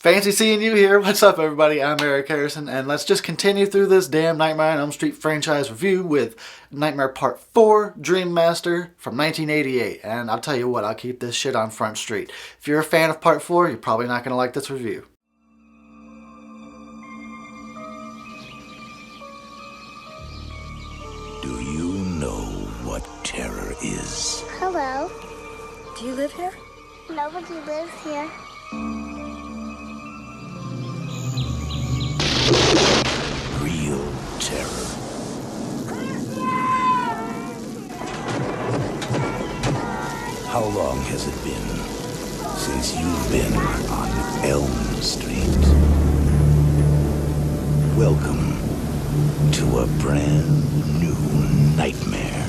Fancy seeing you here. What's up, everybody? I'm Eric Harrison, and let's just continue through this damn Nightmare on Elm Street franchise review with Nightmare Part 4, Dream Master from 1988. And I'll tell you what, I'll keep this shit on Front Street. If you're a fan of Part 4, you're probably not going to like this review. Do you know what terror is? Hello. Do you live here? Nobody lives here. Real terror. How long has it been since you've been on Elm Street? Welcome to a brand new nightmare.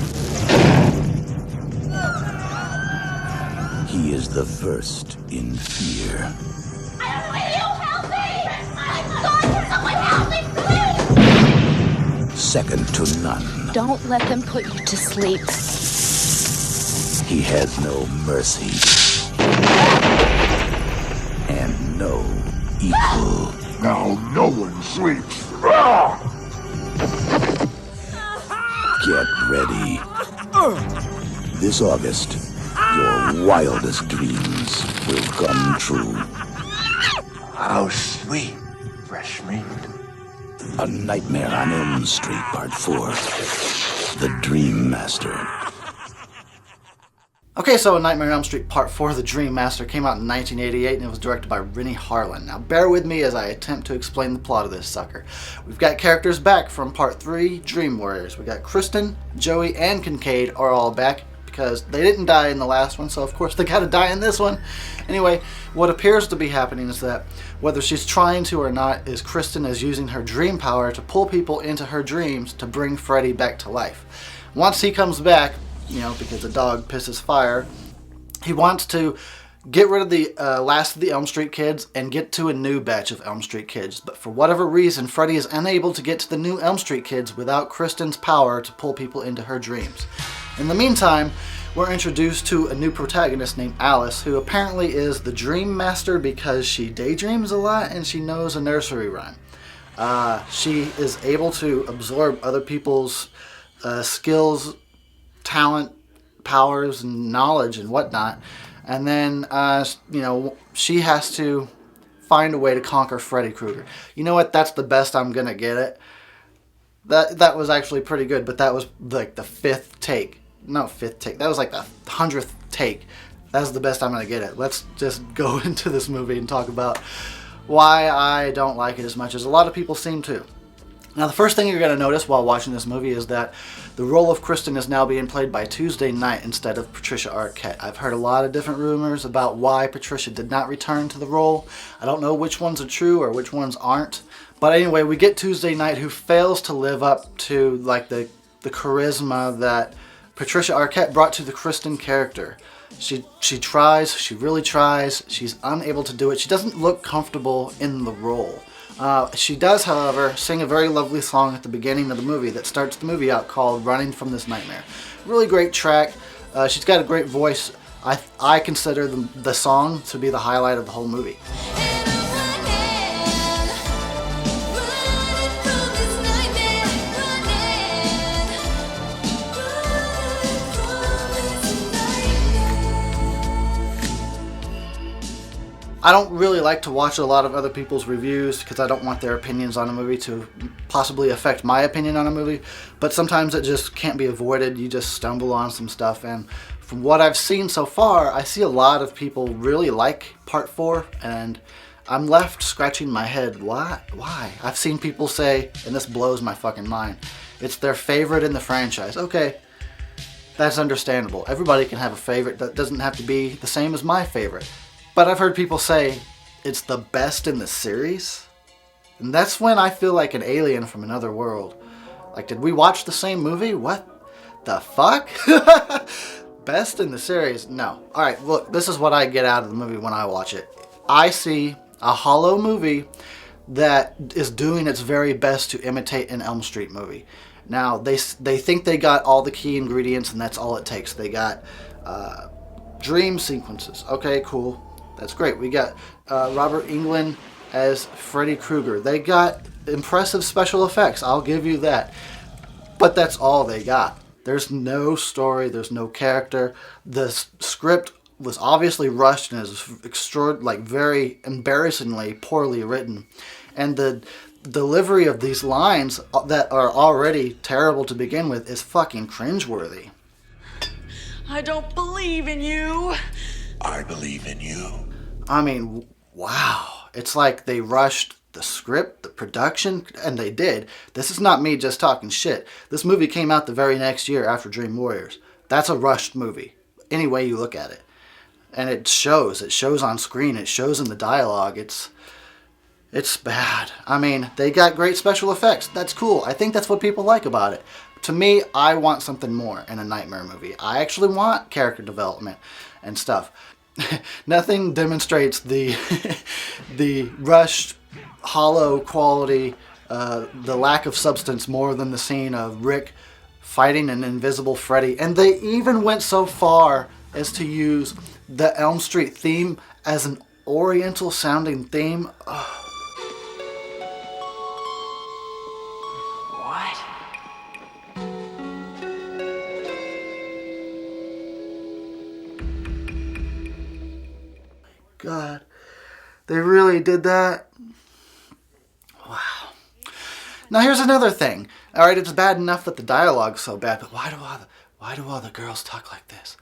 He is the first in fear. Will you help me? God, can someone help me, please? Second to none. Don't let them put you to sleep. He has no mercy and no equal. Now no one sleeps. Get ready. This August, your wildest dreams will come true. How sweet, fresh meat. A Nightmare on Elm Street Part 4. The Dream Master. Okay, so A Nightmare on Elm Street Part 4, The Dream Master, came out in 1988 and it was directed by Renny Harlin. Now, bear with me as I attempt to explain the plot of this sucker. We've got characters back from Part 3, Dream Warriors. We got Kristen, Joey, and Kincaid are all back because they didn't die in the last one, so of course they gotta die in this one. Anyway, what appears to be happening is that, whether she's trying to or not, is Kristen is using her dream power to pull people into her dreams to bring Freddy back to life. Once he comes back, you know, because the dog pisses fire, he wants to get rid of the last of the Elm Street kids and get to a new batch of Elm Street kids. But for whatever reason, Freddy is unable to get to the new Elm Street kids without Kristen's power to pull people into her dreams. In the meantime, we're introduced to a new protagonist named Alice, who apparently is the Dream Master because she daydreams a lot and she knows a nursery rhyme. She is able to absorb other people's skills, talent, powers, and knowledge and whatnot. And then, you know, she has to find a way to conquer Freddy Krueger. You know what? That's the best I'm going to get it. That was actually pretty good, but that was like the fifth take. No, fifth take. That was like the 100th take. That's the best I'm going to get it. Let's just go into this movie and talk about why I don't like it as much as a lot of people seem to. Now, the first thing you're going to notice while watching this movie is that the role of Kristen is now being played by Tuesday Knight instead of Patricia Arquette. I've heard a lot of different rumors about why Patricia did not return to the role. I don't know which ones are true or which ones aren't. But anyway, we get Tuesday Knight, who fails to live up to like the charisma that Patricia Arquette brought to the Kristen character. She tries, she really tries, she's unable to do it. She doesn't look comfortable in the role. She does, however, sing a very lovely song at the beginning of the movie that starts the movie out, called Running from This Nightmare. Really great track. She's got a great voice. I consider the song to be the highlight of the whole movie. I don't really like to watch a lot of other people's reviews because I don't want their opinions on a movie to possibly affect my opinion on a movie, but sometimes it just can't be avoided. You just stumble on some stuff, and from what I've seen so far, I see a lot of people really like Part 4, and I'm left scratching my head. Why? I've seen people say, and this blows my fucking mind, it's their favorite in the franchise. Okay, that's understandable. Everybody can have a favorite. That doesn't have to be the same as my favorite. But I've heard people say it's the best in the series. And that's when I feel like an alien from another world. Like, did we watch the same movie? What the fuck? Best in the series? No. Alright, look, this is what I get out of the movie when I watch it. I see a hollow movie that is doing its very best to imitate an Elm Street movie. Now, they think they got all the key ingredients and that's all it takes. They got dream sequences. Okay, cool. That's great. We got Robert Englund as Freddy Krueger. They got impressive special effects, I'll give you that. But that's all they got. There's no story, there's no character. The script was obviously rushed and is very embarrassingly poorly written. And the delivery of these lines that are already terrible to begin with is fucking cringeworthy. I don't believe in you. I believe in you. I mean, wow. It's like they rushed the script, the production, and they did. This is not me just talking shit. This movie came out the very next year after Dream Warriors. That's a rushed movie, any way you look at it. And it shows. It shows on screen. It shows in the dialogue. It's bad. I mean, they got great special effects. That's cool. I think that's what people like about it. To me, I want something more in a Nightmare movie. I actually want character development and stuff. Nothing demonstrates the the rushed, hollow quality, the lack of substance more than the scene of Rick fighting an invisible Freddy. And they even went so far as to use the Elm Street theme as an oriental sounding theme. Ugh. God, they really did that? Wow. Now here's another thing. All right, it's bad enough that the dialogue's so bad, but why do all the girls talk like this?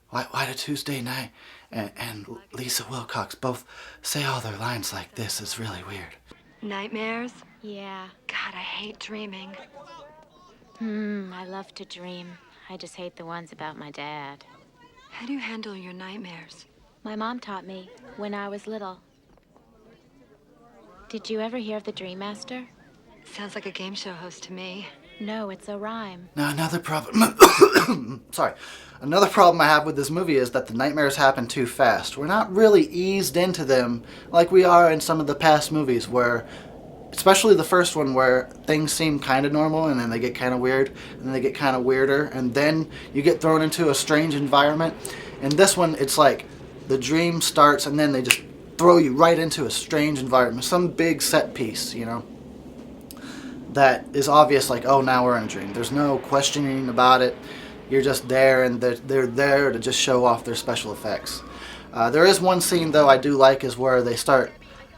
Why do Tuesday Night and Lisa Wilcox both say all their lines like this? Is really weird. Nightmares? Yeah. God, I hate dreaming. I love to dream. I just hate the ones about my dad. How do you handle your nightmares? My mom taught me when I was little. Did you ever hear of the Dream Master? Sounds like a game show host to me. No, it's a rhyme. Now another problem. Sorry. Another problem I have with this movie is that the nightmares happen too fast. We're not really eased into them like we are in some of the past movies where, especially the first one, where things seem kind of normal and then they get kind of weird and then they get kind of weirder and then you get thrown into a strange environment. In this one, it's like the dream starts and then they just throw you right into a strange environment, some big set piece, you know, that is obvious, like, oh, now we're in a dream. There's no questioning about it. You're just there, and they're there to just show off their special effects. There is one scene, though, I do like, is where they start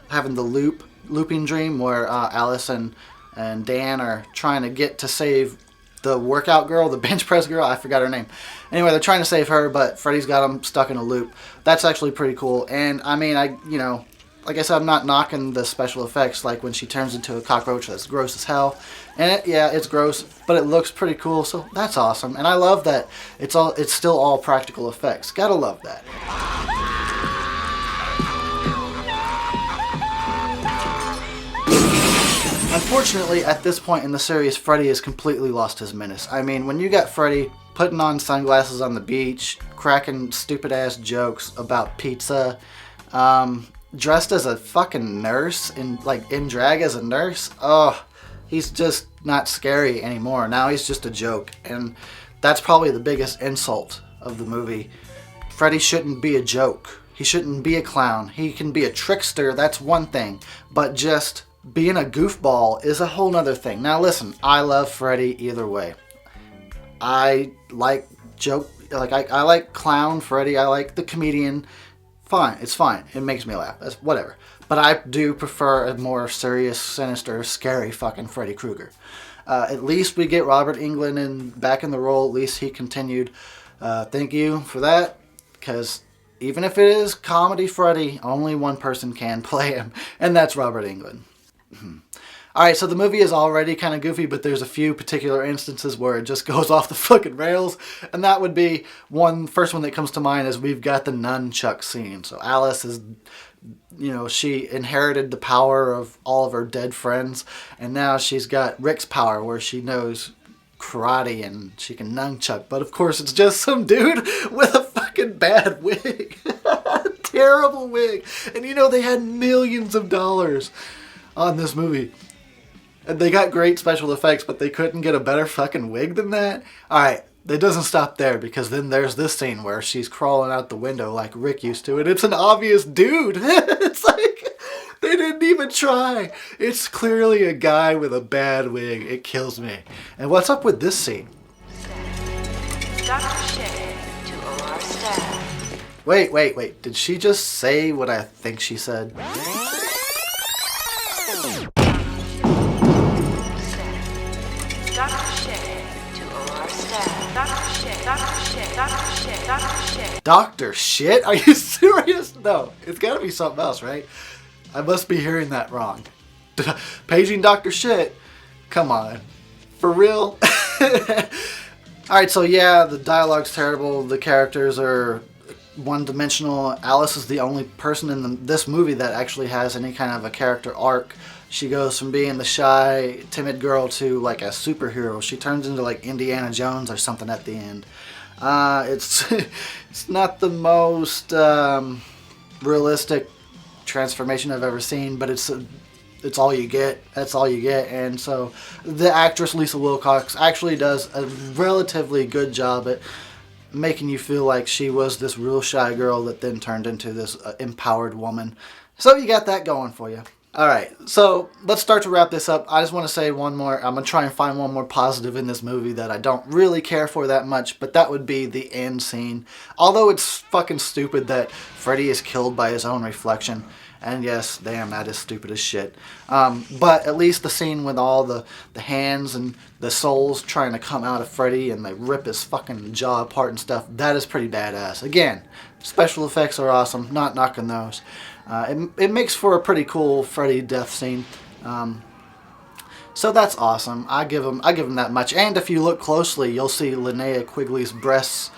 having the looping dream where Alice and Dan are trying to get to save the workout girl, the bench press girl. I forgot her name. Anyway, they're trying to save her, but Freddy's got them stuck in a loop. That's actually pretty cool. And I mean, like I said, I'm not knocking the special effects, like when she turns into a cockroach that's gross as hell. And it's gross, but it looks pretty cool, so that's awesome. And I love that it's still all practical effects. Gotta love that. Unfortunately, at this point in the series, Freddy has completely lost his menace. I mean, when you got Freddy putting on sunglasses on the beach, cracking stupid-ass jokes about pizza, dressed as a fucking nurse, in drag as a nurse, he's just not scary anymore. Now he's just a joke, and that's probably the biggest insult of the movie. Freddy shouldn't be a joke. He shouldn't be a clown. He can be a trickster, that's one thing, but just being a goofball is a whole nother thing. Now listen, I love Freddy either way. I like I like clown Freddy. I like the comedian. Fine, it's fine. It makes me laugh. That's whatever. But I do prefer a more serious, sinister, scary fucking Freddy Krueger. At least we get Robert Englund back in the role. At least he continued. Thank you for that. Because even if it is comedy Freddy, only one person can play him, and that's Robert Englund. Alright, so the movie is already kind of goofy, but there's a few particular instances where it just goes off the fucking rails, and that would be first one that comes to mind is we've got the nunchuck scene. So Alice is, she inherited the power of all of her dead friends, and now she's got Rick's power where she knows karate and she can nunchuck, but of course it's just some dude with a fucking bad wig. Terrible wig. And they had millions of dollars on this movie. And they got great special effects, but they couldn't get a better fucking wig than that? Alright, it doesn't stop there, because then there's this scene where she's crawling out the window like Rick used to, and it's an obvious dude. It's like, they didn't even try. It's clearly a guy with a bad wig. It kills me. And what's up with this scene? Dr. Shea to OR staff. Wait. Did she just say what I think she said? Dr. Shea to OR staff. Dr. Shea. Dr. Shea. Dr. Shea. Dr. Shea. Dr. Shit? Are you serious? No, it's gotta be something else, right? I must be hearing that wrong. Paging Dr. Shit? Come on. For real? Alright, so yeah, the dialogue's terrible. The characters are one-dimensional. Alice is the only person in this movie that actually has any kind of a character arc. She goes from being the shy, timid girl to like a superhero. She turns into like Indiana Jones or something at the end. It's not the most realistic transformation I've ever seen, but it's all you get. That's all you get. And so the actress Lisa Wilcox actually does a relatively good job at making you feel like she was this real shy girl that then turned into this empowered woman. So you got that going for you. Alright, so let's start to wrap this up. I just want to say one more. I'm going to try and find one more positive in this movie that I don't really care for that much, but that would be the end scene. Although it's fucking stupid that Freddy is killed by his own reflection. And yes, damn, that is stupid as shit. But at least the scene with all the hands and the souls trying to come out of Freddy and they rip his fucking jaw apart and stuff, that is pretty badass. Again, special effects are awesome, not knocking those. It makes for a pretty cool Freddy death scene. So that's awesome. I give him that much. And if you look closely, you'll see Linnea Quigley's breasts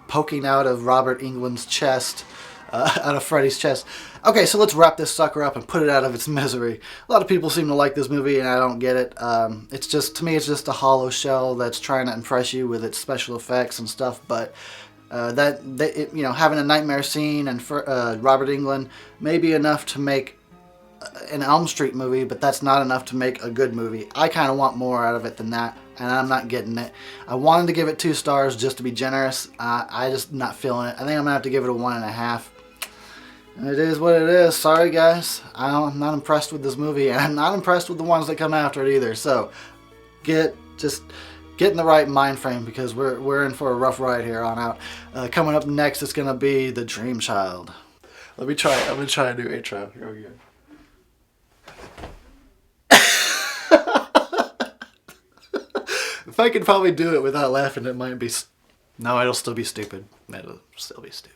poking out of Robert Englund's chest. Out of Freddy's chest. Okay, so let's wrap this sucker up and put it out of its misery. A lot of people seem to like this movie, and I don't get it. It's just, to me, it's just a hollow shell that's trying to impress you with its special effects and stuff. But having a nightmare scene and Robert Englund may be enough to make an Elm Street movie, but that's not enough to make a good movie. I kind of want more out of it than that, and I'm not getting it. I wanted to give it 2 stars just to be generous. I just not feeling it. I think I'm gonna have to give it a 1.5. It is what it is. Sorry, guys. I'm not impressed with this movie, and I'm not impressed with the ones that come after it either. So, get in the right mind frame, because we're in for a rough ride here on out. Coming up next, it's gonna be The Dream Child. I'm gonna try a new intro. Here we go. If I could probably do it without laughing, it might be. No, it'll still be stupid. It'll still be stupid.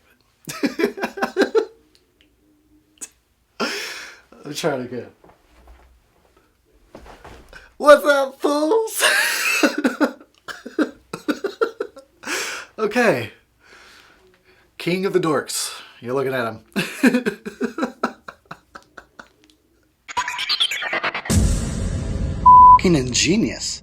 I'm trying again. What's up, fools? Okay. King of the Dorks. You're looking at him. Fucking ingenious.